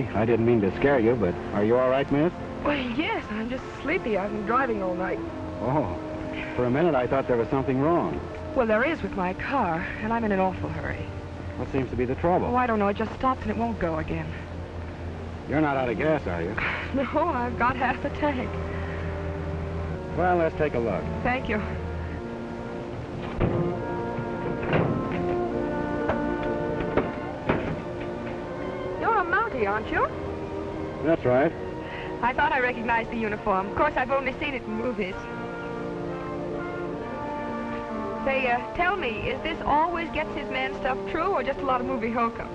sorry. I didn't mean to scare you, but are you all right, miss? Well, yes, I'm just sleepy. I've been driving all night. Oh, for a minute I thought there was something wrong. Well, there is with my car, and I'm in an awful hurry. What seems to be the trouble? Oh, I don't know. It just stops and it won't go again. You're not out of gas, are you? No, I've got half the tank. Well, let's take a look. Thank you. You're a Mountie, aren't you? That's right. I thought I recognized the uniform. Of course, I've only seen it in movies. Say, tell me, is this always gets his man stuff true or just a lot of movie hokum?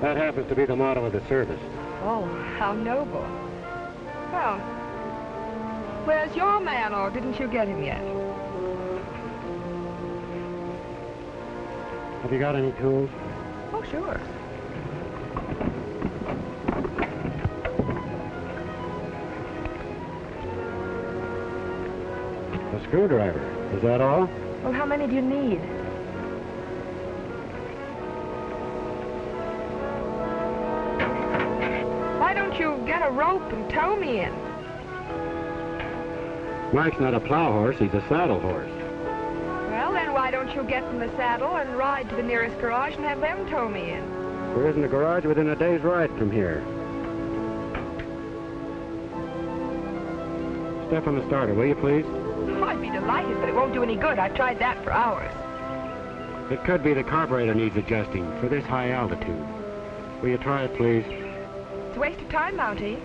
That happens to be the motto of the service. Oh, how noble. Well, where's your man, or didn't you get him yet? Have you got any tools? Oh, sure. A screwdriver. Is that all? Well, how many do you need? Why don't you get a rope and tow me in? Mike's not a plow horse, he's a saddle horse. Well, then why don't you get in the saddle and ride to the nearest garage and have them tow me in? There isn't a garage within a day's ride from here. Step on the starter, will you, please? Oh, I'd be delighted, but it won't do any good. I've tried that for hours. It could be the carburetor needs adjusting for this high altitude. Will you try it, please? It's a waste of time, Mountie.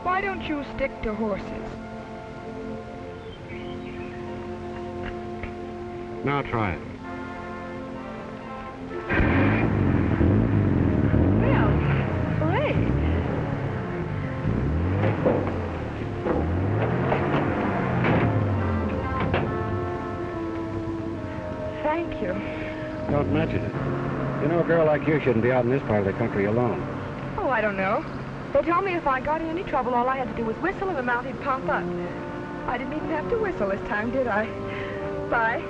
Why don't you stick to horses? Now try it. Well, hooray. Thank you. Don't mention it. You know, a girl like you shouldn't be out in this part of the country alone. Oh, I don't know. They told me if I got in any trouble, all I had to do was whistle and the Mountie'd pump up. I didn't even have to whistle this time, did I? Bye.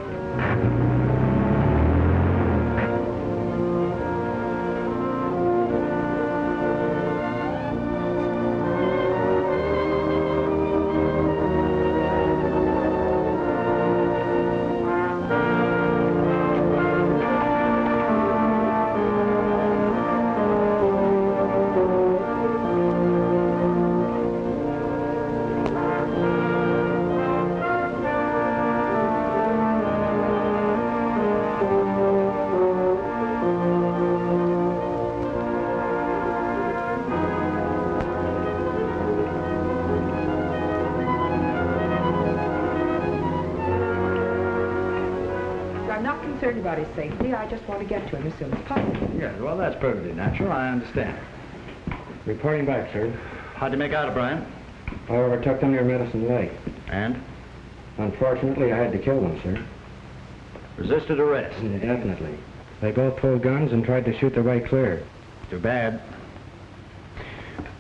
About his safety. I just want to get to him as soon as possible. Yes, well, that's perfectly natural. I understand. Reporting back, sir. How'd you make out, O'Brien? I overtook them near Medicine Lake. And? Unfortunately, I had to kill them, sir. Resisted arrest? Definitely. They both pulled guns and tried to shoot the way clear. Too bad.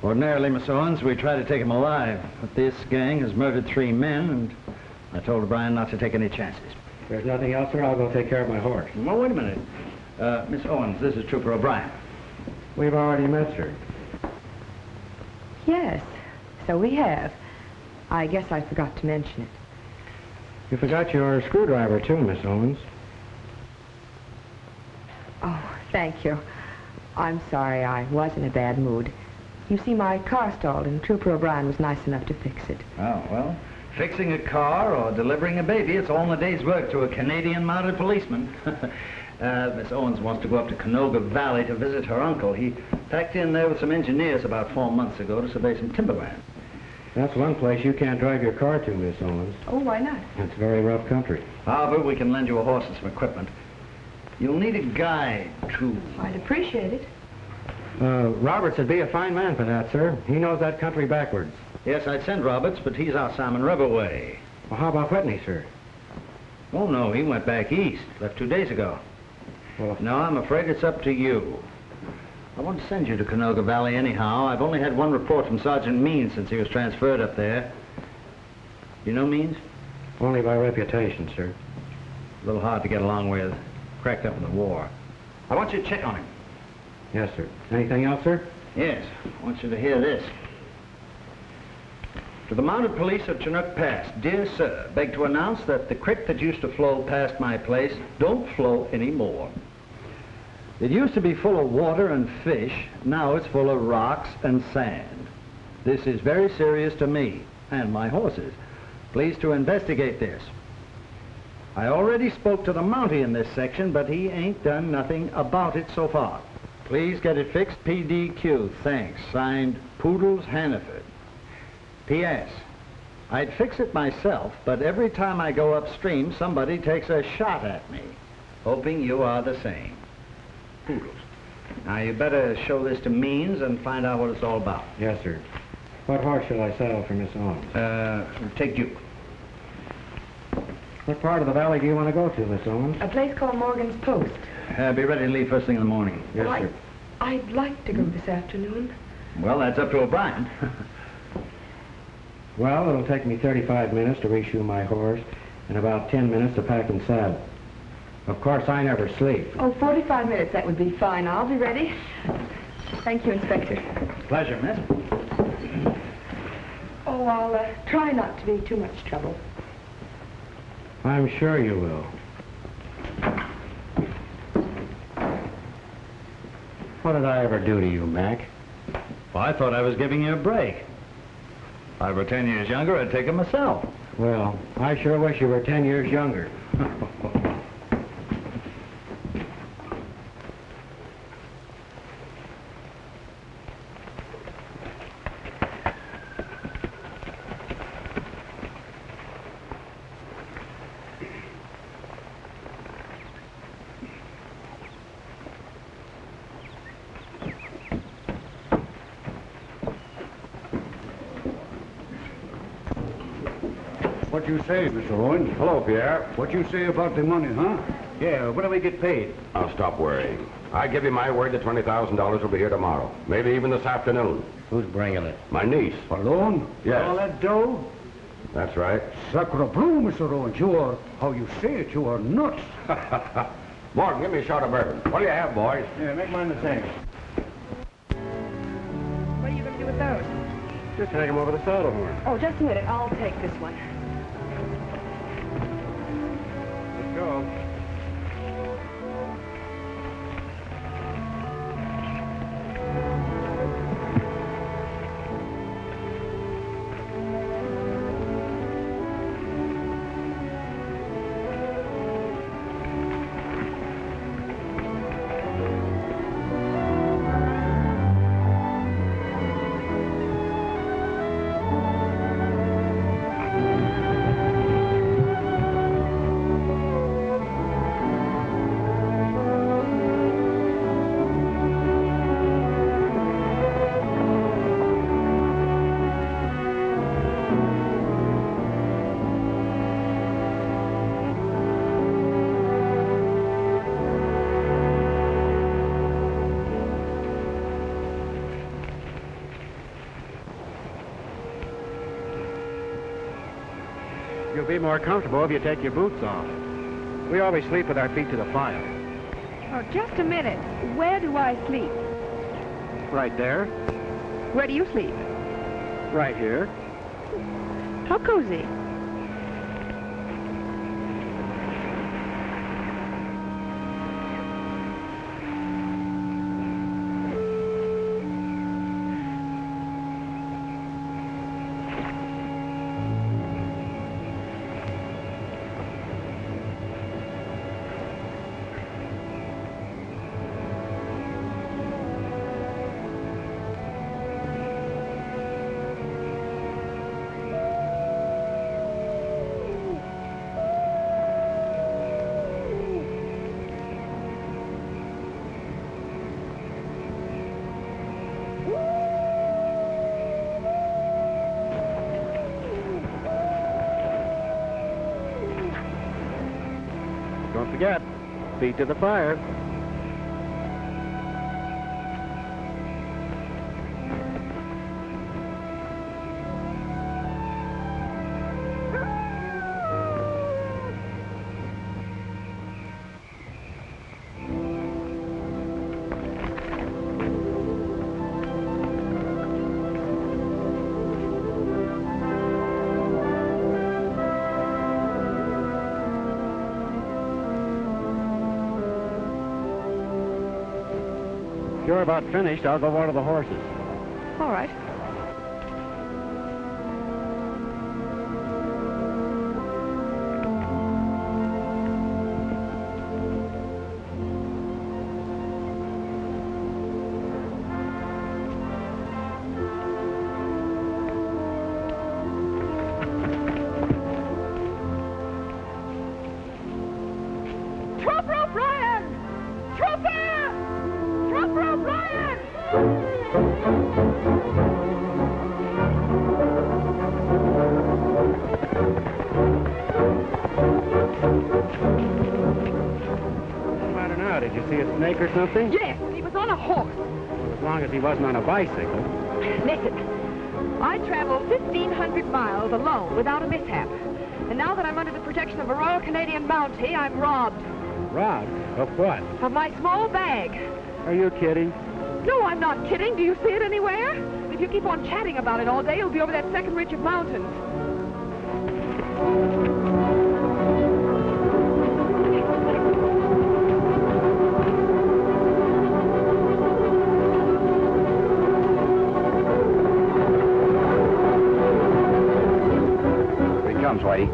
Ordinarily, Miss Owens, we try to take him alive. But this gang has murdered 3 men, and I told O'Brien not to take any chances. If there's nothing else, sir, I'll go take care of my horse. Well, wait a minute. Miss Owens, this is Trooper O'Brien. We've already met, sir. Yes, so we have. I guess I forgot to mention it. You forgot your screwdriver, too, Miss Owens. Oh, thank you. I'm sorry, I was in a bad mood. You see, my car stalled, and Trooper O'Brien was nice enough to fix it. Oh, well, fixing a car or delivering a baby, it's all in a day's work to a Canadian mounted policeman. Miss Owens wants to go up to Canoga Valley to visit her uncle. He packed in there with some engineers about 4 months ago to survey some timberland. That's one place you can't drive your car to, Miss Owens. Oh, why not? It's very rough country. However, we can lend you a horse and some equipment. You'll need a guide, too. I'd appreciate it. Roberts would be a fine man for that, sir. He knows that country backwards. Yes, I'd send Roberts, but he's out Salmon River way. Well, how about Whitney, sir? Oh, no, he went back east. Left 2 days ago. Well, no, I'm afraid it's up to you. I want to send you to Canoga Valley anyhow. I've only had one report from Sergeant Means since he was transferred up there. You know Means? Only by reputation, sir. A little hard to get along with. Cracked up in the war. I want you to check on him. Yes, sir. Anything else, sir? Yes. I want you to hear this. To the Mounted Police of Chinook Pass, dear sir, beg to announce that the creek that used to flow past my place don't flow anymore. It used to be full of water and fish. Now it's full of rocks and sand. This is very serious to me and my horses. Please to investigate this. I already spoke to the Mountie in this section, but he ain't done nothing about it so far. Please get it fixed, PDQ. Thanks. Signed, Poodles Hannaford. P.S. I'd fix it myself, but every time I go upstream, somebody takes a shot at me. Hoping you are the same. Poodles. Now, you better show this to Means and find out what it's all about. Yes, sir. What horse shall I saddle for Miss Owens? Take Duke. What part of the valley do you want to go to, Miss Owens? A place called Morgan's Post. Be ready to leave first thing in the morning. Yes, Well, sir. I'd like to go this afternoon. Well, that's up to O'Brien. Well, it'll take me 35 minutes to reshoe my horse and about 10 minutes to pack and saddle. Of course, I never sleep. Oh, 45 minutes, that would be fine. I'll be ready. Thank you, Inspector. Pleasure, miss. Oh, I'll try not to be too much trouble. I'm sure you will. What did I ever do to you, Mac? Well, I thought I was giving you a break. If I were 10 years younger, I'd take it myself. Well, I sure wish you were 10 years younger. What you say, Mr. Owens? Hello, Pierre. What you say about the money, huh? Yeah, when do we get paid? I'll stop worrying. I give you my word that $20,000 will be here tomorrow. Maybe even this afternoon. Who's bringing it? My niece. Alone? Yes. All that dough? That's right. Sacre bleu, Mr. Owens. You are, how you say it, you are nuts. Morgan, give me a shot of bourbon. What do you have, boys? Yeah, make mine the same. What are you going to do with those? Just hang him over the saddle horn. Oh, just a minute. I'll take this one. Let's go. You'll be more comfortable if you take your boots off. We always sleep with our feet to the fire. Oh, just a minute. Where do I sleep? Right there. Where do you sleep? Right here. How cozy. Don't forget, feet to the fire. If you're about finished, I'll go water the horses. All right. Trooper O'Brien! Trooper! Trooper O'Brien! What's the matter now? Did you see a snake or something? Yes, he was on a horse. Well, as long as he wasn't on a bicycle. Listen, I traveled 1,500 miles alone without a mishap. And now that I'm under the protection of a Royal Canadian Mountie, I'm robbed Robbed? Of what? of my small bag. Are you kidding? No, I'm not kidding. Do you see it anywhere? If you keep on chatting about it all day, you'll be over that second ridge of mountains. Here he comes, Whitey.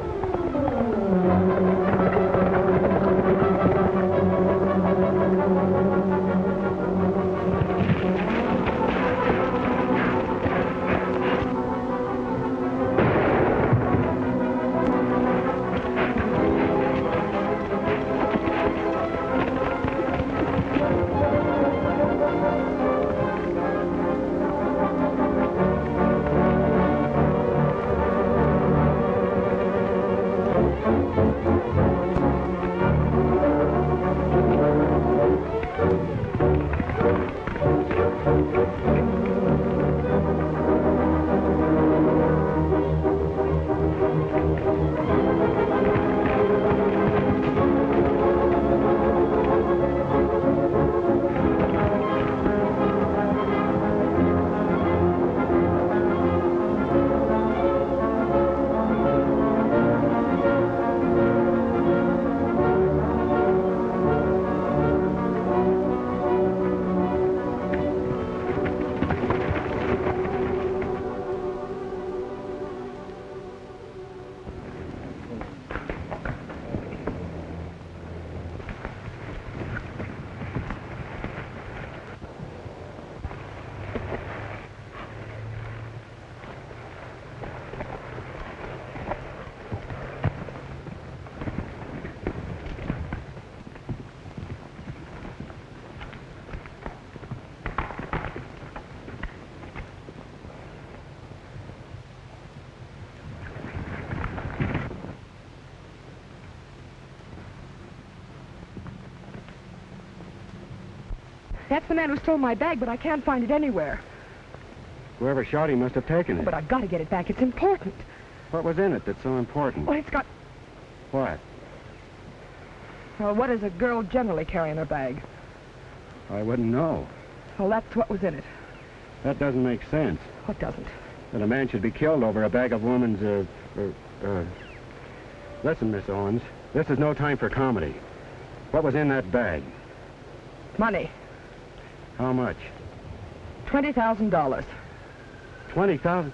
That's the man who stole my bag, but I can't find it anywhere. Whoever shot him must have taken it. But I've got to get it back. It's important. What was in it that's so important? Well, it's got... What? Well, what does a girl generally carry in her bag? I wouldn't know. Well, that's what was in it. That doesn't make sense. What doesn't? That a man should be killed over a bag of woman's, Listen, Miss Owens, this is no time for comedy. What was in that bag? Money. How much? $20,000. 20,000?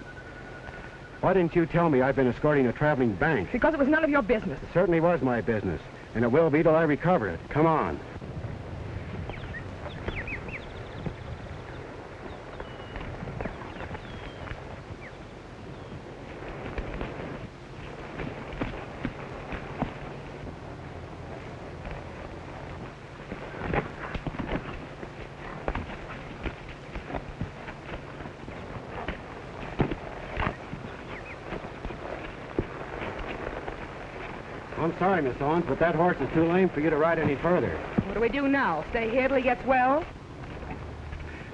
Why didn't you tell me I've been escorting a traveling bank? Because it was none of your business. It certainly was my business, and it will be till I recover it. Come on. I'm sorry, Miss Owens, but that horse is too lame for you to ride any further. What do we do now? Stay here till he gets well?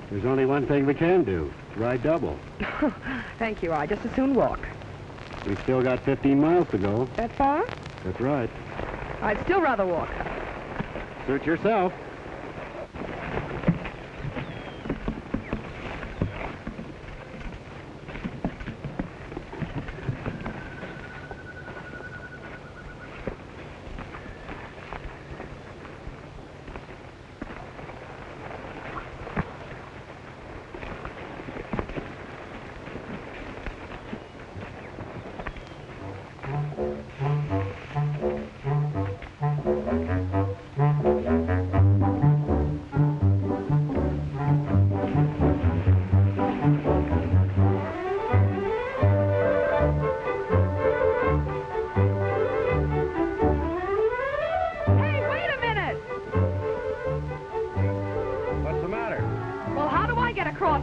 There's only one thing we can do. Ride double. Thank you. I just as soon walk. We've still got 15 miles to go. That far? That's right. I'd still rather walk. Suit yourself.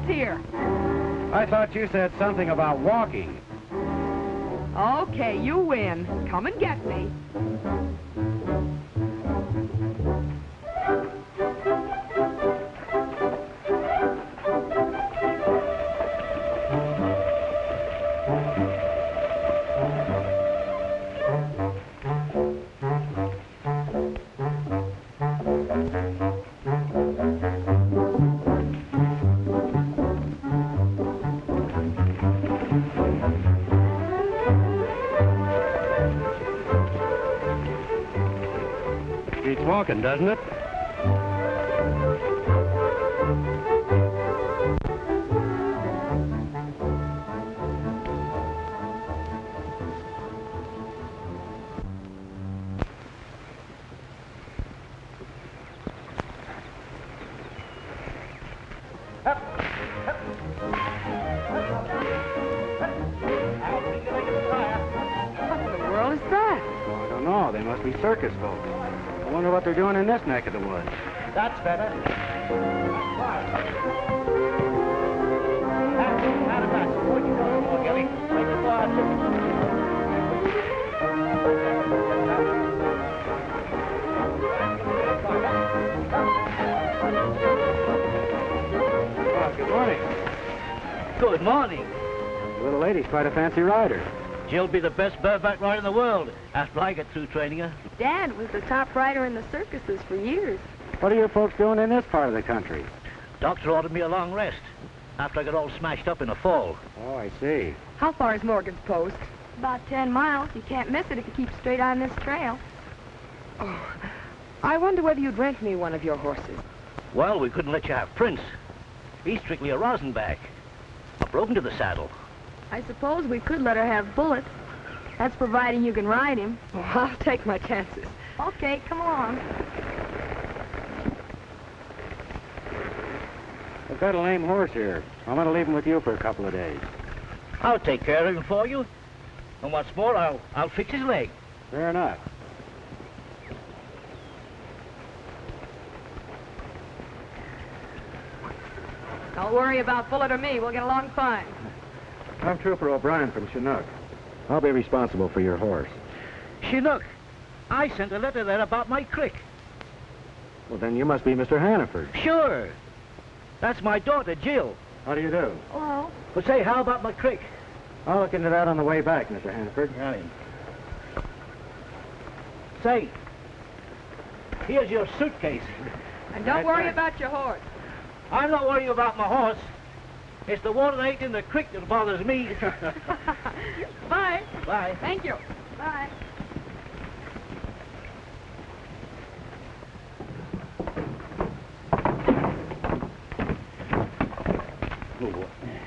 here. I thought you said something about walking. Okay, you win. Come and get me. Keeps walking, doesn't it? What in the world is that? Oh, I don't know. They must be circus folks. I wonder what they're doing in this neck of the woods. That's better. Oh, good morning. Good morning. The little lady's quite a fancy rider. She'll be the best bareback rider in the world after I get through training her. Dad was the top rider in the circuses for years. What are you folks doing in this part of the country? Doctor ordered me a long rest after I got all smashed up in a fall. Oh, I see. How far is Morgan's Post? About 10 miles. You can't miss it if you keep straight on this trail. Oh, I wonder whether you'd rent me one of your horses. Well, we couldn't let you have Prince. He's strictly a Rosenbach. I broke into the saddle. I suppose we could let her have Bullet. That's providing you can ride him. Oh, I'll take my chances. Okay, come along. I've got a lame horse here. I'm going to leave him with you for a couple of days. I'll take care of him for you. And what's more, I'll fix his leg. Fair enough. Don't worry about Bullet or me. We'll get along fine. I'm Trooper O'Brien from Chinook. I'll be responsible for your horse. Chinook, I sent a letter there about my crick. Well, then you must be Mr. Hannaford. Sure. That's my daughter, Jill. How do you do? Hello. But say, how about my crick? I'll look into that on the way back, Mr. Hannaford. Right. Say, here's your suitcase. And don't Right worry back. about your horse. I'm not worrying about my horse. It's the water that ain't in the creek that bothers me. Bye. Bye. Thank you. Bye.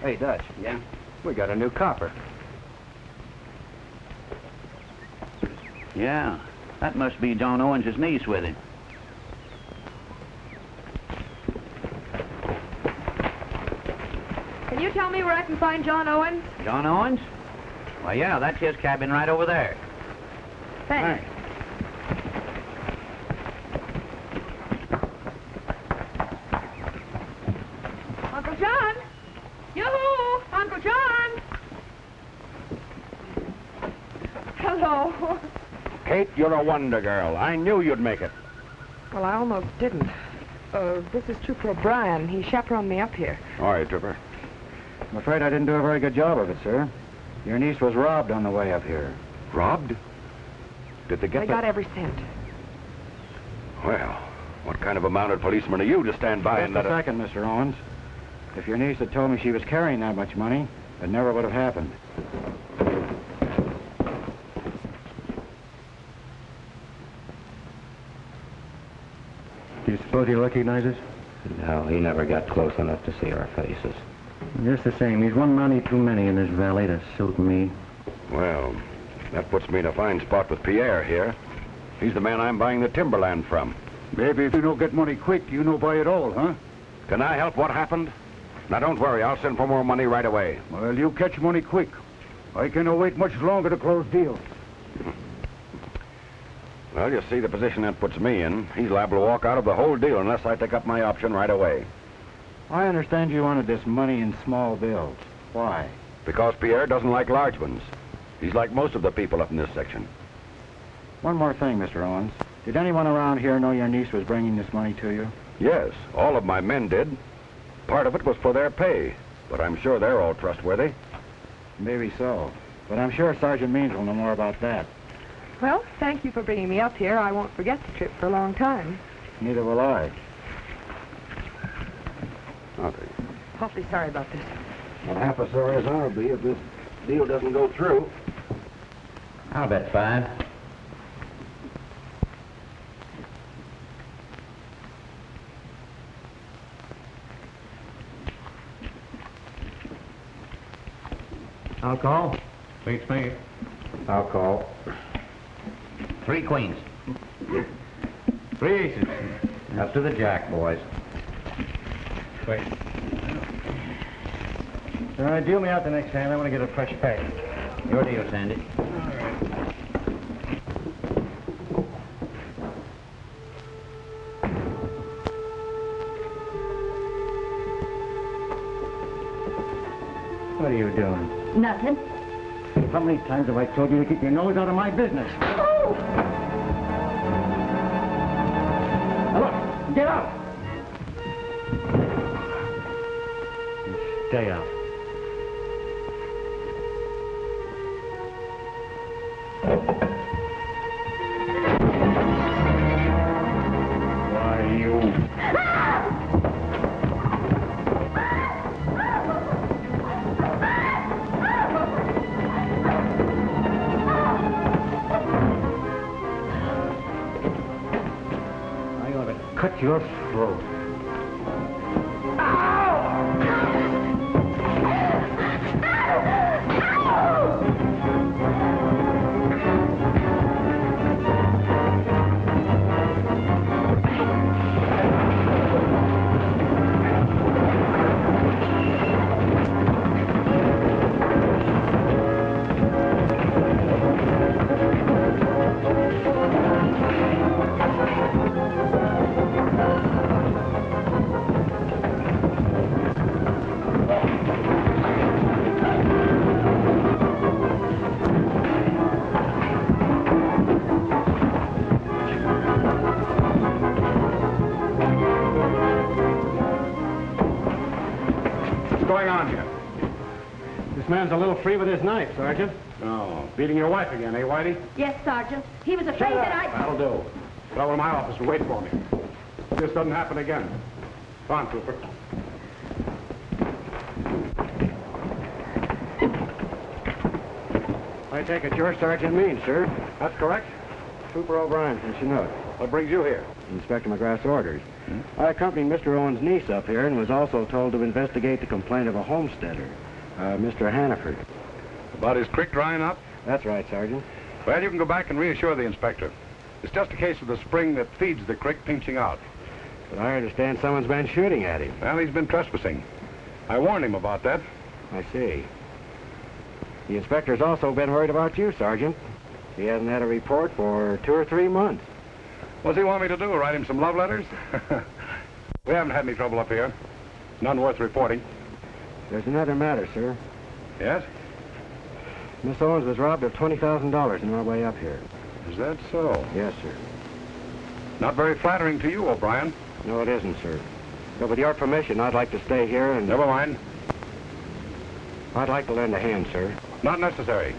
Hey, Dutch. Yeah? We got a new copper. Yeah. That must be John Owens' niece with him. Can you tell me where I can find John Owens? John Owens? Well, yeah, that's his cabin right over there. Thanks. Uncle John! Yoo-hoo! Uncle John! Hello. Kate, you're a wonder girl. I knew you'd make it. Well, I almost didn't. This is Trooper O'Brien. He chaperoned me up here. All right, Trooper. I'm afraid I didn't do a very good job of it, sir. Your niece was robbed on the way up here. Robbed? Did they get They got every cent. Well, what kind of a mounted policeman are you to stand by and Just let a a... second, Mr. Owens. If your niece had told me she was carrying that much money, it never would have happened. Do you suppose he recognizes? No, he never got close enough to see our faces. Just the same, he's one Mountie too many in this valley to suit me. Well, that puts me in a fine spot with Pierre here. He's the man I'm buying the timberland from. Maybe if you don't get money quick, you no buy it all, huh? Can I help what happened? Now, don't worry. I'll send for more money right away. Well, you catch money quick. I cannot wait much longer to close deals. Well, you see the position that puts me in. He's liable to walk out of the whole deal unless I take up my option right away. I understand you wanted this money in small bills. Why? Because Pierre doesn't like large ones. He's like most of the people up in this section. One more thing, Mr. Owens. Did anyone around here know your niece was bringing this money to you? Yes, all of my men did. Part of it was for their pay, but I'm sure they're all trustworthy. Maybe so. But I'm sure Sergeant Means will know more about that. Well, thank you for bringing me up here. I won't forget the trip for a long time. Neither will I. Okay. Awfully sorry about this. Not half as sorry as I'll be if this deal doesn't go through. I'll bet 5. I'll call. Beats me. I'll call. 3 queens. 3 aces. Up to the jack, boys. Wait. All right, deal me out the next hand. I want to get a fresh pack. Your deal, Sandy. What are you doing? Nothing. How many times have I told you to keep your nose out of my business? Oh! Now look, get out! Stay out. Why, you... I ought to cut your throat. What's going on here? This man's a little free with his knife, Sergeant. Oh, beating your wife again, eh, Whitey? Yes, Sergeant. He was afraid that I... That'll do. Go over to my office and wait for me. This doesn't happen again. Come on, Trooper. I take it you're Sergeant Means, sir. That's correct. Trooper O'Brien from Chinook. What brings you here? Inspector McGrath's orders. I accompanied Mr. Owen's niece up here and was also told to investigate the complaint of a homesteader, Mr. Hannaford. About his creek drying up? That's right, Sergeant. Well, you can go back and reassure the inspector. It's just a case of the spring that feeds the creek pinching out. But I understand someone's been shooting at him. Well, he's been trespassing. I warned him about that. I see. The inspector's also been worried about you, Sergeant. He hasn't had a report for 2 or 3 months. What's he want me to do, write him some love letters? We haven't had any trouble up here. None worth reporting. There's another matter, sir. Yes? Miss Owens was robbed of $20,000 on our way up here. Is that so? Yes, sir. Not very flattering to you, O'Brien. No, it isn't, sir. But with your permission, I'd like to stay here and... Never mind. I'd like to lend a hand, sir. Not necessary.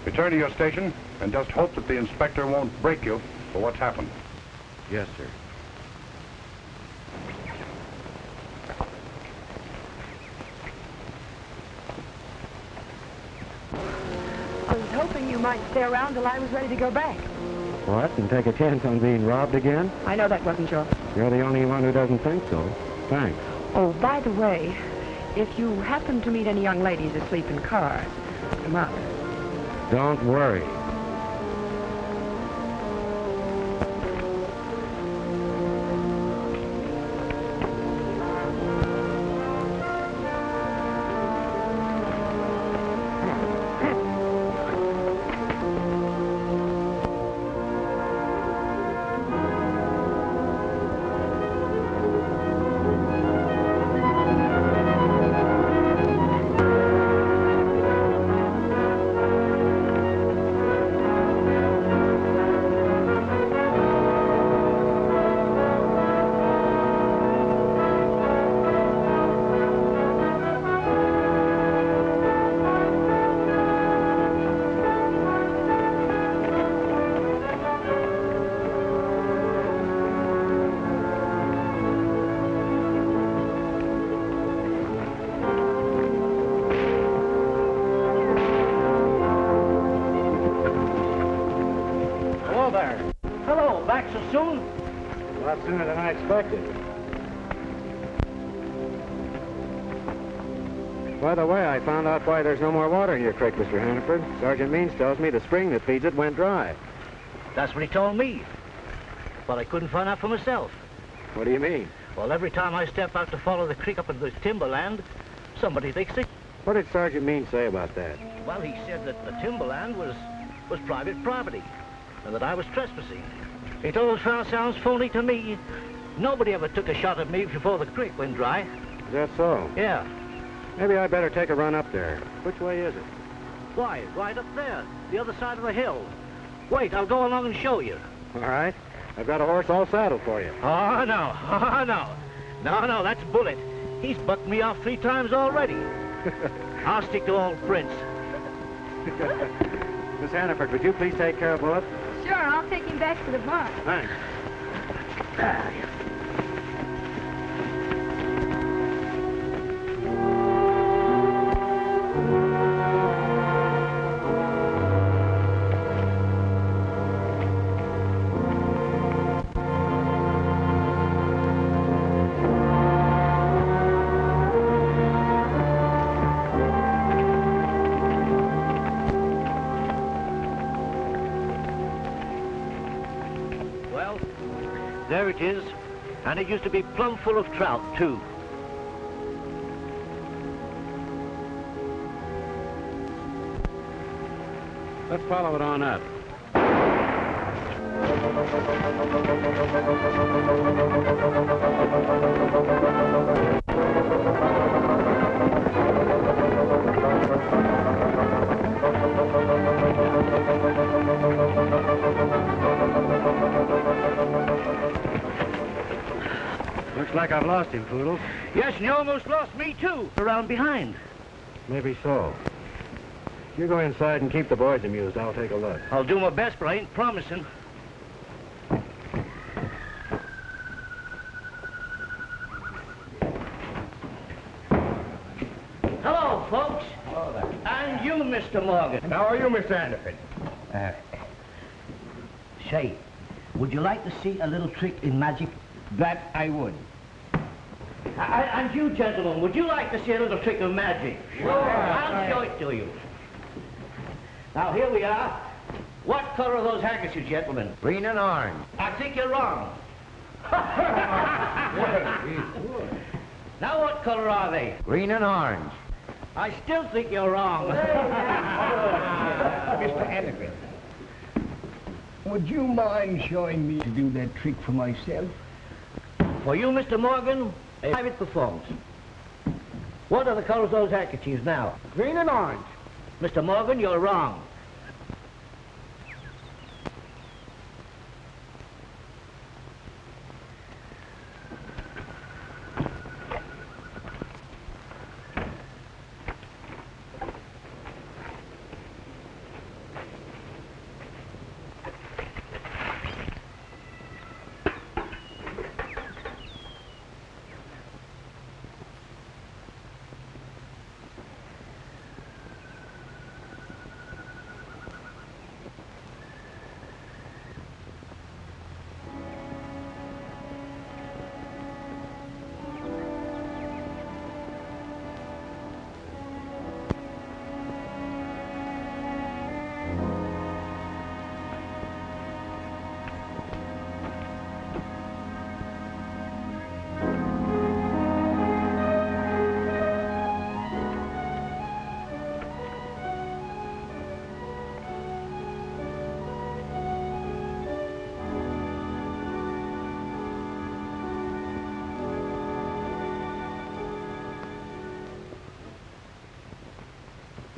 Return to your station and just hope that the inspector won't break you for what's happened. Yes, sir. I was hoping you might stay around till I was ready to go back. What? And take a chance on being robbed again? I know that wasn't yours. You're the only one who doesn't think so. Thanks. Oh, by the way, if you happen to meet any young ladies asleep in cars, come up. Don't worry. So, back so soon? A lot sooner than I expected. By the way, I found out why there's no more water in your creek, Mr. Hannaford. Sergeant Means tells me the spring that feeds it went dry. That's what he told me. But I couldn't find out for myself. What do you mean? Well, every time I step out to follow the creek up into the timberland, somebody thinks it. What did Sergeant Means say about that? Well, he said that the timberland was private property, and that I was trespassing. He told us fellow sounds phony to me. Nobody ever took a shot at me before the creek went dry. Is that so? Yeah. Maybe I better take a run up there. Which way is it? Why, right up there, the other side of the hill. Wait, I'll go along and show you. All right. I've got a horse all saddled for you. Oh, no. Oh, no. No, that's Bullet. He's bucked me off 3 times already. I'll stick to old Prince. Miss Hannaford, would you please take care of Bullet? Sure, I'll take him back to the barn. Thanks. There it is, and it used to be plumb full of trout, too. Let's follow it on up. Looks like I've lost him, Poodles. Yes, and you almost lost me, too, around behind. Maybe so. You go inside and keep the boys amused. I'll take a look. I'll do my best, but I ain't promising. Hello, folks. Hello there. And you, Mr. Morgan. How are you, Mr. Hannaford? Say, would you like to see a little trick in magic? That I would. And you, gentlemen, would you like to see a little trick of magic? Sure. I'll show it to you. Now, here we are. What color are those handkerchiefs, gentlemen? Green and orange. I think you're wrong. Now, what color are they? Green and orange. I still think you're wrong. Mr. Hannaford, would you mind showing me to do that trick for myself? For you, Mr. Morgan, a private performance. What are the colors of those handkerchiefs now? Green and orange. Mr. Morgan, you're wrong.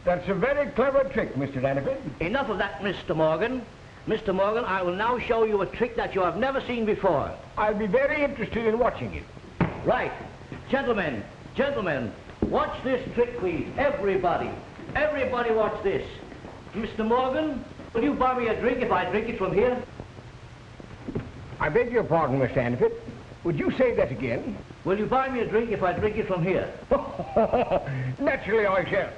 That's a very clever trick, Mr. Hannaford. Enough of that, Mr. Morgan. Mr. Morgan, I will now show you a trick that you have never seen before. I'll be very interested in watching it. Right. Gentlemen, watch this trick, please. Everybody watch this. Mr. Morgan, will you buy me a drink if I drink it from here? I beg your pardon, Mr. Hannaford. Would you say that again? Will you buy me a drink if I drink it from here? Naturally I shall.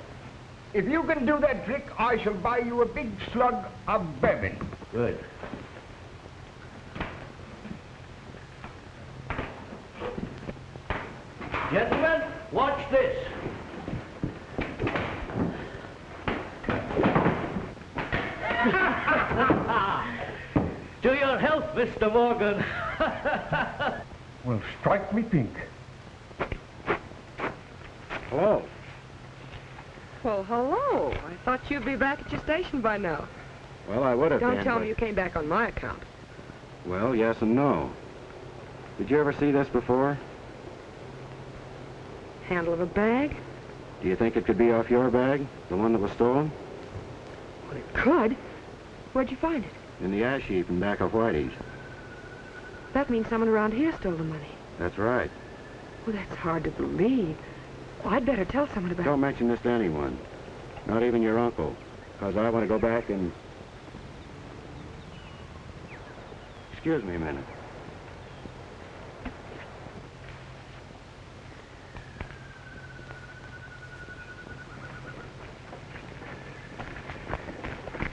If you can do that trick, I shall buy you a big slug of bourbon. Good. Gentlemen, watch this. To your health, Mr. Morgan. Well, strike me pink. Hello. Well, hello. I thought you'd be back at your station by now. Well, I would have been. Don't tell but- me you came back on my account. Well, yes and no. Did you ever see this before? Handle of a bag? Do you think it could be off your bag, the one that was stolen? Well, it could. Where'd you find it? In the ash heap in back of Whitey's. That means someone around here stole the money. That's right. Well, that's hard to believe. Well, I'd better tell someone about Don't mention this to anyone. Not even your uncle. Because I want to go back and... Excuse me a minute.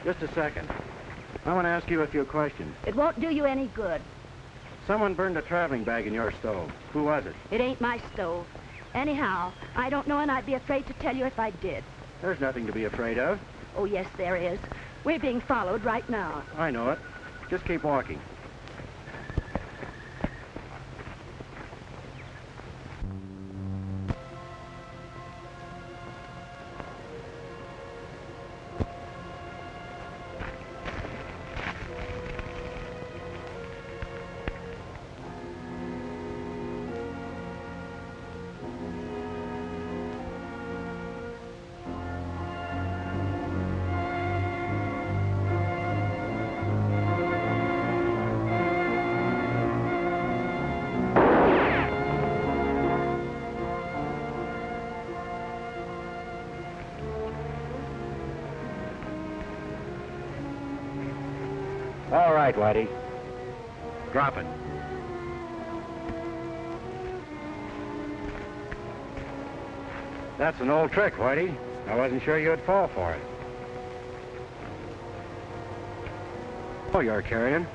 Just a second. I want to ask you a few questions. It won't do you any good. Someone burned a traveling bag in your stove. Who was it? It ain't my stove. Anyhow, I don't know, and I'd be afraid to tell you if I did. There's nothing to be afraid of. Oh, yes, there is. We're being followed right now. I know it. Just keep walking. All right, Whitey. Drop it. That's an old trick, Whitey. I wasn't sure you'd fall for it. Oh, you're carrying.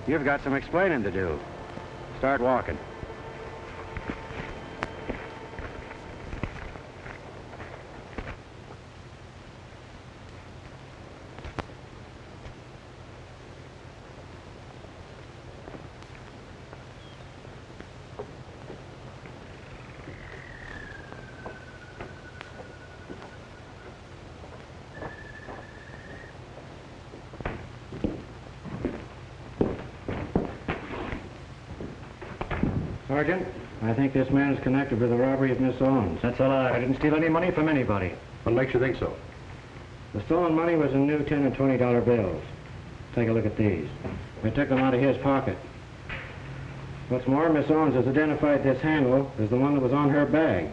You've got some explaining to do. Start walking. Sergeant, I think this man is connected with the robbery of Miss Owens. That's a lie. I didn't steal any money from anybody. What makes you think so? The stolen money was in new $10 and $20 bills. Take a look at these. I took them out of his pocket. What's more, Miss Owens has identified this handle as the one that was on her bag.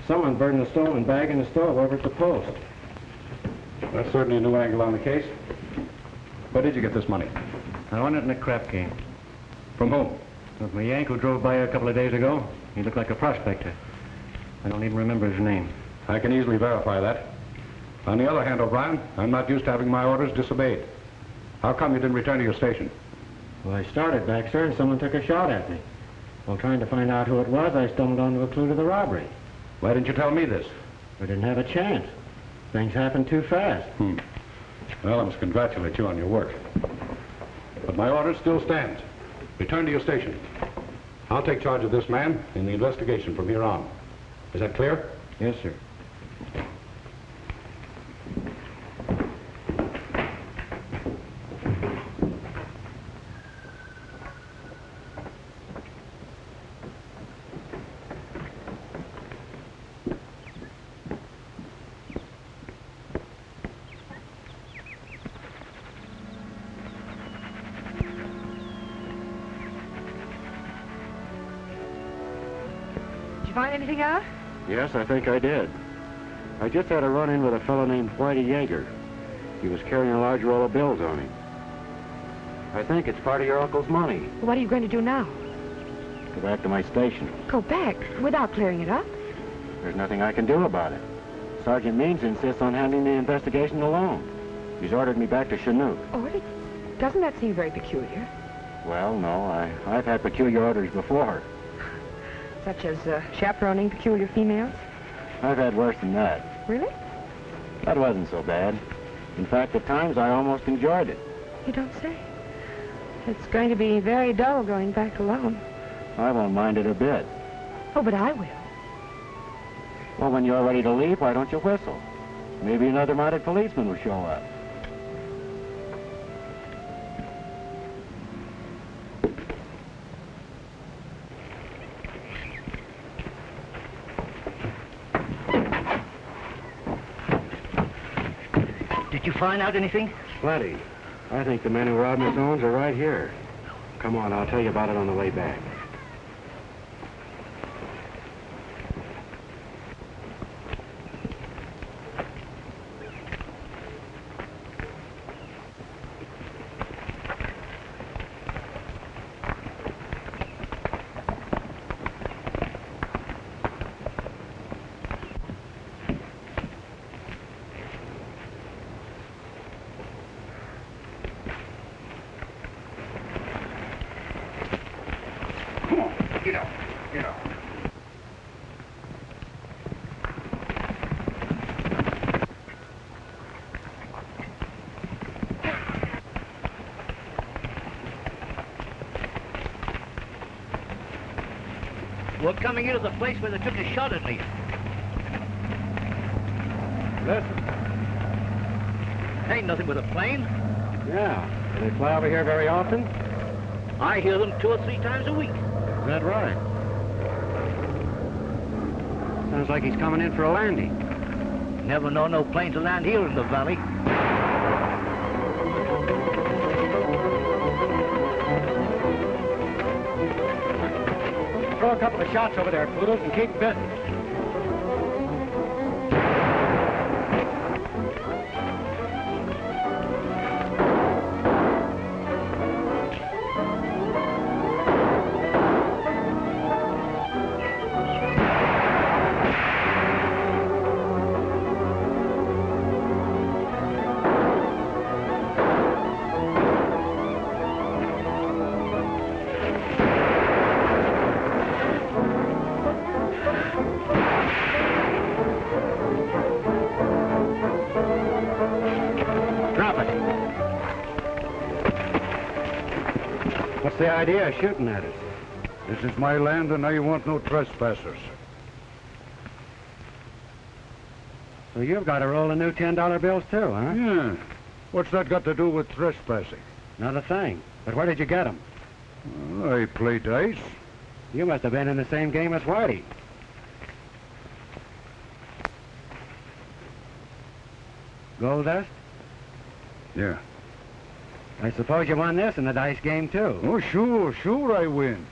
Someone burned the stolen bag in the stove over at the post. That's certainly a new angle on the case. Where did you get this money? I won it in a crap game. From whom? With my Yank who drove by a couple of days ago. He looked like a prospector. I don't even remember his name. I can easily verify that. On the other hand, O'Brien, I'm not used to having my orders disobeyed. How come you didn't return to your station? Well, I started back, sir, and someone took a shot at me. While trying to find out who it was, I stumbled onto a clue to the robbery. Why didn't you tell me this? I didn't have a chance. Things happened too fast. Well, I must congratulate you on your work. But my order still stands. Return to your station. I'll take charge of this man in the investigation from here on. Is that clear? Yes, sir. Did you find anything out? Yes, I think I did. I just had a run-in with a fellow named Whitey Yeager. He was carrying a large roll of bills on him. I think it's part of your uncle's money. What are you going to do now? Go back to my station. Go back without clearing it up? There's nothing I can do about it. Sergeant Means insists on handling the investigation alone. He's ordered me back to Chinook. Oh, doesn't that seem very peculiar? Well, no, I've had peculiar orders before. Such as chaperoning peculiar females? I've had worse than that. Really? That wasn't so bad. In fact, at times I almost enjoyed it. You don't say. It's going to be very dull going back alone. I won't mind it a bit. Oh, but I will. Well, when you're ready to leave, why don't you whistle? Maybe another mounted policeman will show up. Did you find out anything? Plenty. I think the men who robbed Miss Owens are right here. Come on, I'll tell you about it on the way back. We're coming into the place where they took a shot at me. Listen. Ain't nothing with a plane. Yeah. Do they fly over here very often? I hear them 2 or 3 times a week. Is that right? Sounds like he's coming in for a landing. Never know no plane to land here in the valley. Throw a couple of shots over there, Poodles, and keep biting. What's the idea of shooting at us? This is my land and I want no trespassers. So you've got a roll of new $10 bills too, huh? Yeah. What's that got to do with trespassing? Not a thing. But where did you get them? I play dice. You must have been in the same game as Whitey. Gold dust? Yeah. I suppose you won this in the dice game, too. Oh, sure I win.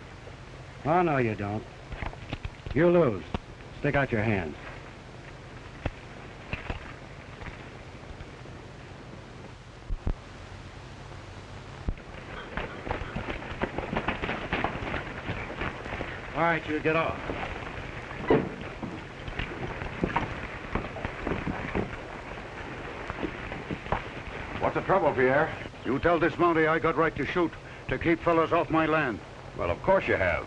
Oh, no, you don't. You lose. Stick out your hand. All right, you get off. What's the trouble, Pierre? You tell this Mountie I got right to shoot, to keep fellas off my land. Well, of course you have.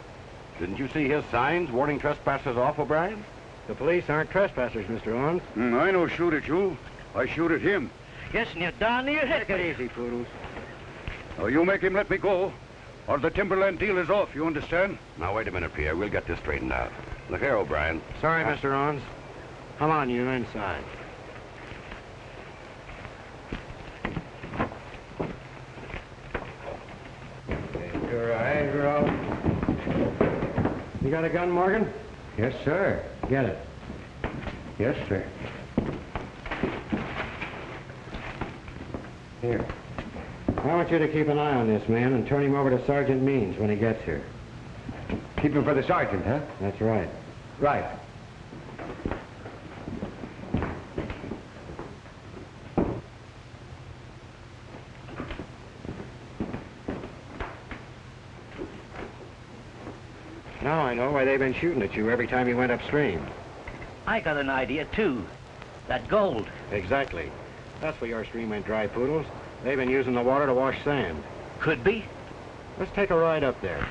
Didn't you see his signs warning trespassers off, O'Brien? The police aren't trespassers, Mr. Owens. I no shoot at you. I shoot at him. Yes, and you're darn near hit. Take it easy, Poodles. Oh, you make him let me go, or the timberland deal is off, you understand? Now, wait a minute, Pierre. We'll get this straightened out. Look here, O'Brien. Sorry, Mr. Owens. Come on, you inside. Your eyes are all... You got a gun, Morgan? Yes, sir. Get it. Yes, sir. Here. I want you to keep an eye on this man and turn him over to Sergeant Means when he gets here. Keep him for the sergeant, huh? That's right. Right. Now I know why they've been shooting at you every time you went upstream. I got an idea, too. That gold. Exactly. That's why your stream went dry, Poodles. They've been using the water to wash sand. Could be. Let's take a ride up there.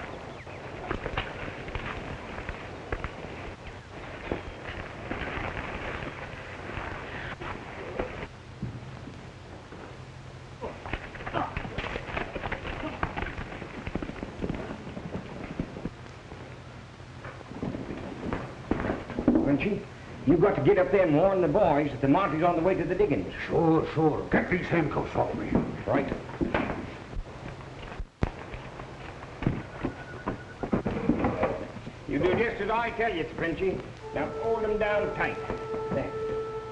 Frenchy. You've got to get up there and warn the boys that the Monty's on the way to the diggings. Sure, sure. Get these handcuffs off me. Right. You do just as I tell you, Frenchy. Now hold them down tight. There.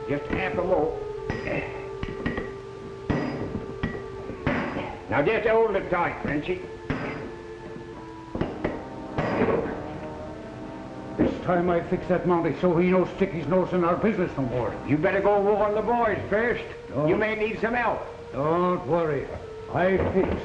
Just half a rope. Now just hold it tight, Frenchy. This time I fix that Monty so he don't stick his nose in our business no more. You better go warn the boys first. No. You may need some help. Don't worry. I fix.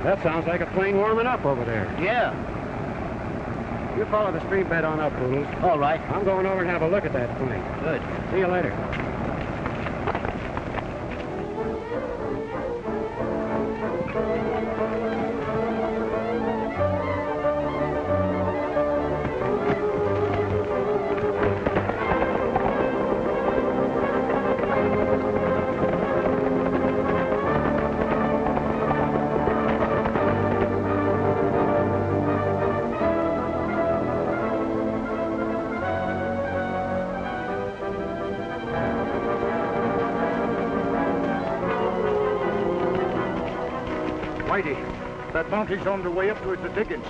That sounds like a plane warming up over there. Yeah. You follow the stream bed on up, Poodles. All right. I'm going over and have a look at that plane. Good. See you later. Whitey, that Monty's on the way up towards the diggings.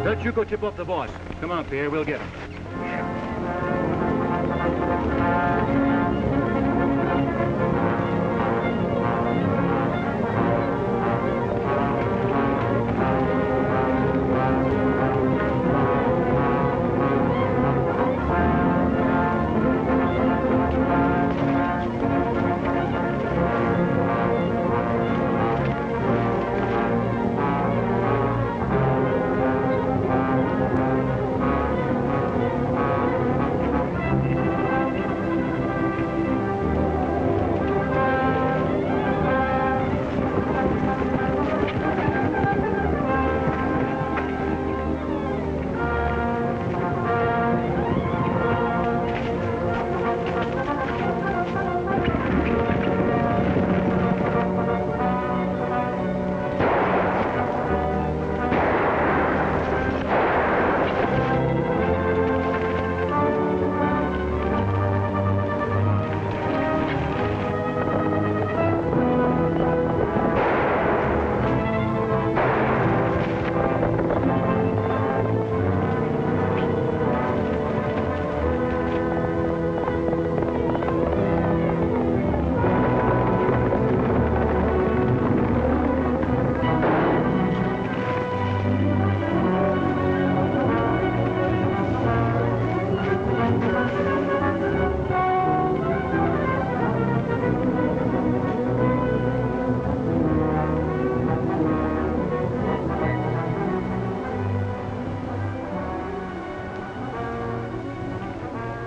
Don't you go tip off the boss. Come on, Pierre, we'll get him.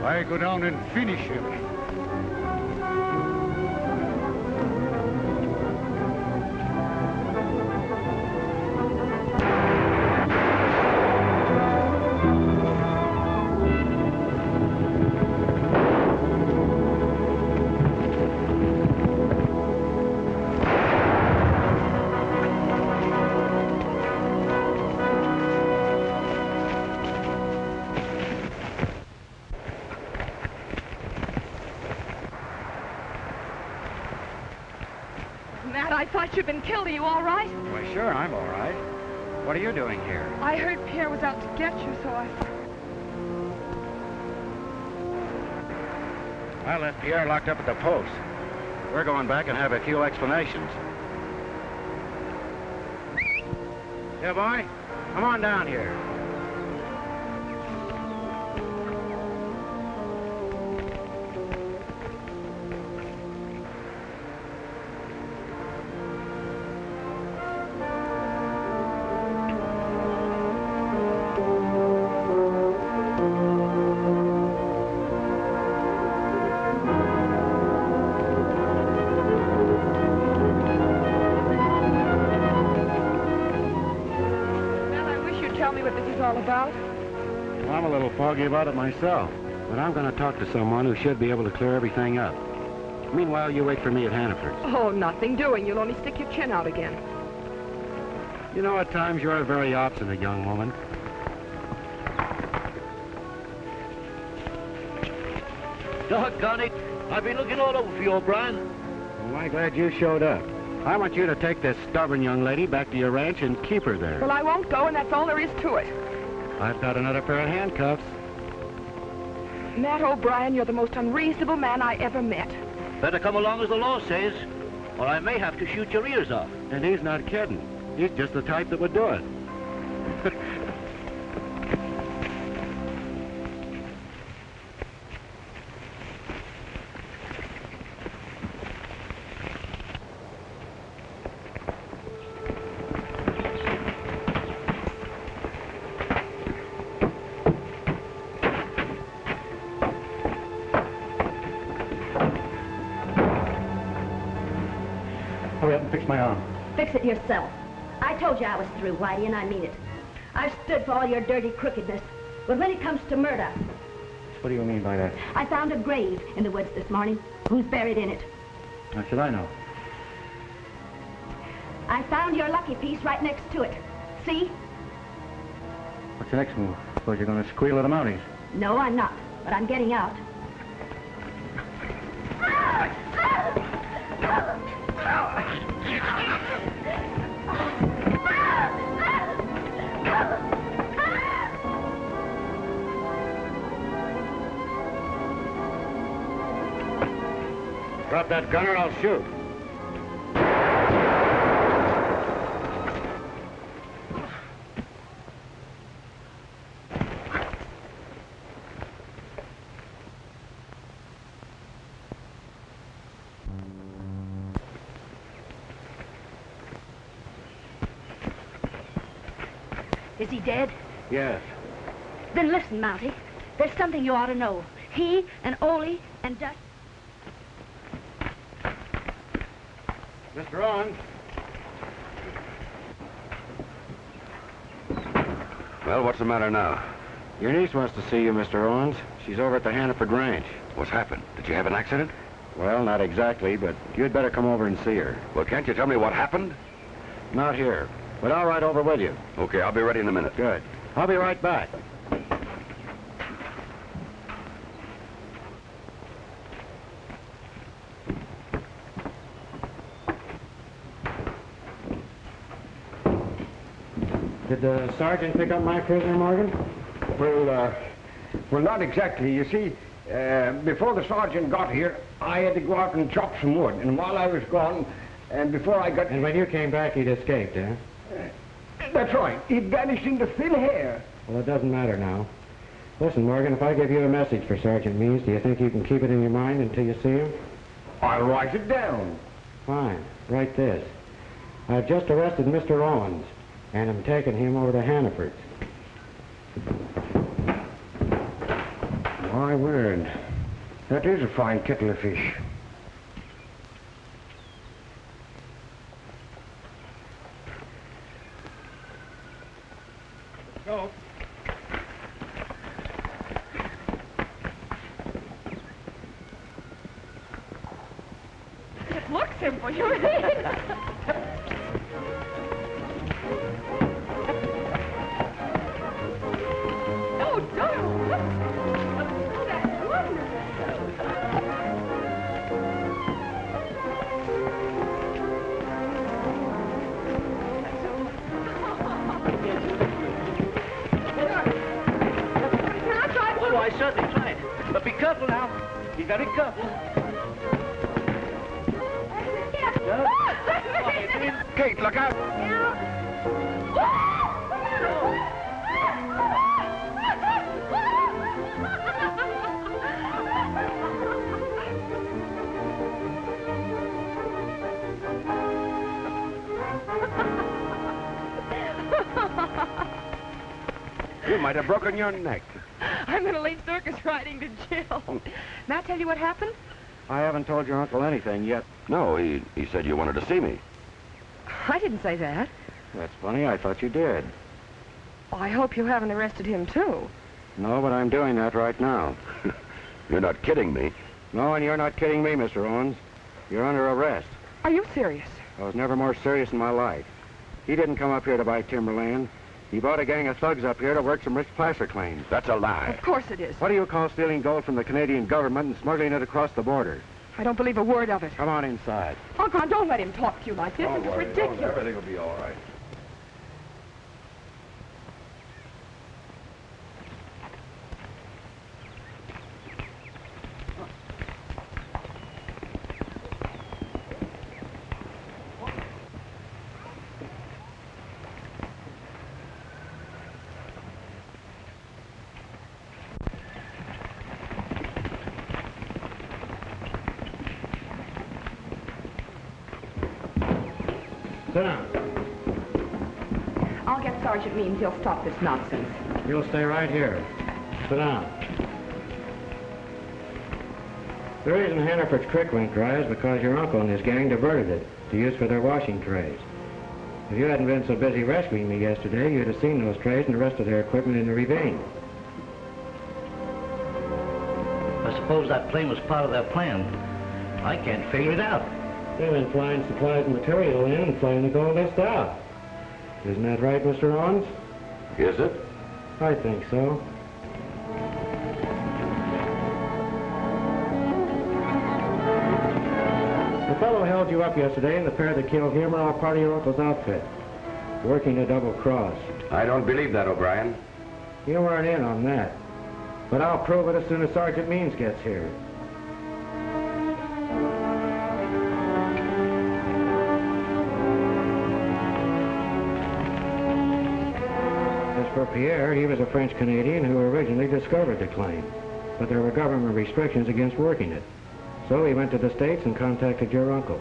I go down and finish him. thought you'd been killed. Are you all right? Why, sure, I'm all right. What are you doing here? I heard Pierre was out to get you, so I left Pierre locked up at the post. We're going back and have a few explanations. Yeah, boy? Come on down here. about? Well, I'm a little foggy about it myself, but I'm going to talk to someone who should be able to clear everything up. Meanwhile, you wait for me at Hannaford's. Oh, nothing doing. You'll only stick your chin out again. You know, at times you're a very obstinate young woman. Doggone it. I've been looking all over for you, O'Brien. Well, I'm glad you showed up. I want you to take this stubborn young lady back to your ranch and keep her there. Well, I won't go, and that's all there is to it. I've got another pair of handcuffs. Matt O'Brien, you're the most unreasonable man I ever met. Better come along as the law says, or I may have to shoot your ears off. And he's not kidding. He's just the type that would do it. Hurry up and fix my arm. Fix it yourself. I told you I was through, Whitey, and I mean it. I've stood for all your dirty crookedness. But when it comes to murder... What do you mean by that? I found a grave in the woods this morning. Who's buried in it? How should I know? I found your lucky piece right next to it. See? What's the next move? Suppose you're going to squeal at the Mounties. No, I'm not. But I'm getting out. Drop that gun or I'll shoot. Is he dead? Yes. Then listen, Mountie. There's something you ought to know. He and Ole and Dutch... Mr. Owens. Well, what's the matter now? Your niece wants to see you, Mr. Owens. She's over at the Hannaford Ranch. What's happened? Did you have an accident? Well, not exactly, but you'd better come over and see her. Well, can't you tell me what happened? Not here, but I'll ride over with you. Okay, I'll be ready in a minute. Good. I'll be right back. Did the sergeant pick up my prisoner, Morgan? Well, not exactly. You see, before the sergeant got here, I had to go out and chop some wood. And while I was gone, and before I got... And when you came back, he'd escaped, eh? That's right. He vanished into thin air. Well, it doesn't matter now. Listen, Morgan, if I give you a message for Sergeant Means, do you think you can keep it in your mind until you see him? I'll write it down. Fine. Write this. I've just arrested Mr. Owens, and I'm taking him over to Hannaford's. My word. That is a fine kettle of fish. Go. It looks simple, you mean? Oh, don't. Oh, that's wonderful. certainly try it. But be careful now. Be very careful. Kate, look out! You might have broken your neck. I'm going to leave circus riding to Jill. May I tell you what happened? I haven't told your uncle anything yet. No, he said you wanted to see me. I didn't say that. That's funny. I thought you did. I hope you haven't arrested him, too. No, but I'm doing that right now. You're not kidding me. No, and you're not kidding me, Mr. Owens. You're under arrest. Are you serious? I was never more serious in my life. He didn't come up here to buy timberland. He bought a gang of thugs up here to work some rich placer claims. That's a lie. Of course it is. What do you call stealing gold from the Canadian government and smuggling it across the border? I don't believe a word of it. Come on inside. Uncle, don't let him talk to you like this. Don't This is worry, ridiculous. everything will be all right. Sit down. I'll get Sergeant Means. He'll stop this nonsense. You'll stay right here. Sit down. The reason Hannaford's Creek went dry is because your uncle and his gang diverted it to use for their washing trays. If you hadn't been so busy rescuing me yesterday, you'd have seen those trays and the rest of their equipment in the ravine. I suppose that plane was part of their plan. I can't figure it out. They've been flying supplies and material in and flying the gold dust out. Isn't that right, Mr. Owens? Is it? I think so. The fellow held you up yesterday and the pair that killed him are all part of your uncle's outfit, working a double cross. I don't believe that, O'Brien. You weren't in on that. But I'll prove it as soon as Sergeant Means gets here. As for Pierre, he was a French-Canadian who originally discovered the claim. But there were government restrictions against working it. So he went to the States and contacted your uncle.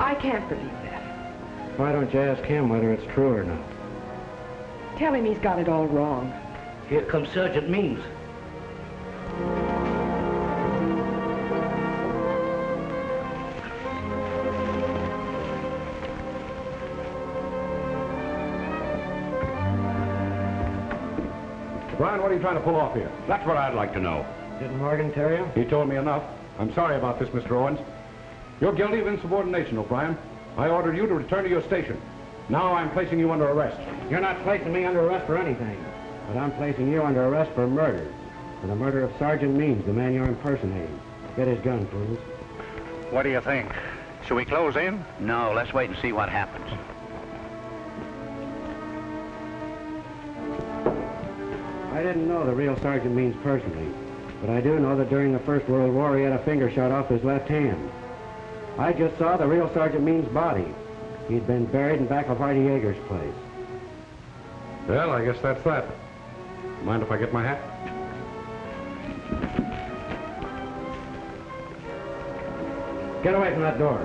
I can't believe that. Why don't you ask him whether it's true or not? Tell him he's got it all wrong. Here comes Sergeant Means. Brian, what are you trying to pull off here? That's what I'd like to know. Didn't Morgan tell you? He told me enough. I'm sorry about this, Mr. Owens. You're guilty of insubordination, O'Brien. I ordered you to return to your station. Now I'm placing you under arrest. You're not placing me under arrest for anything. But I'm placing you under arrest for murder. For the murder of Sergeant Means, the man you're impersonating. Get his gun, please. What do you think? Should we close in? No, let's wait and see what happens. I didn't know the real Sergeant Means personally, but I do know that during the First World War he had a finger shot off his left hand. I just saw the real Sergeant Means' body. He'd been buried in back of Hardy Yeager's place. Well, I guess that's that. Mind if I get my hat? Get away from that door.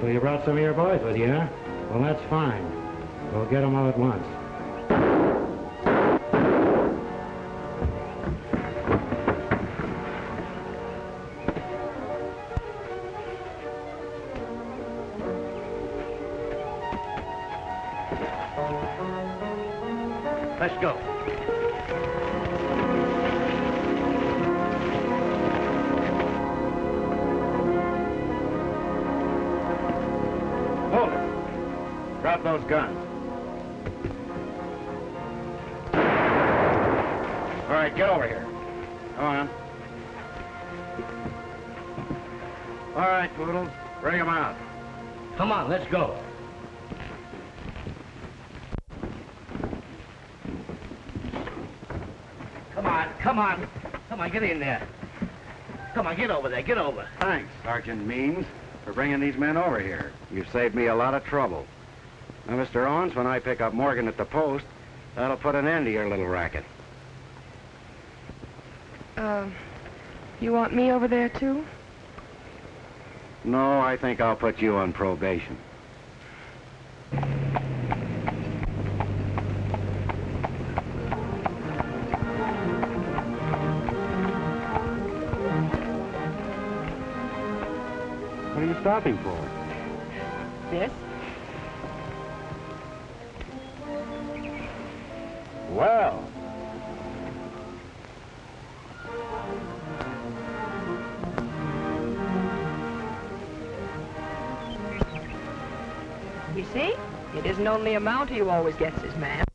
So you brought some of your boys with you, huh? Well, that's fine. We'll get them all at once. Let's go. Hold it. Drop those guns. right, get over here. Come on. All right, Poodle. Bring him out. Come on, let's go. Come on, come on. Come on, get in there. Come on, get over there, get over. Thanks, Sergeant Means, for bringing these men over here. You've saved me a lot of trouble. Now, Mr. Owens, when I pick up Morgan at the post, that'll put an end to your little racket. You want me over there, too? No, I think I'll put you on probation. What are you stopping for? This? Well. You see? It isn't only a Mountie who always gets his man.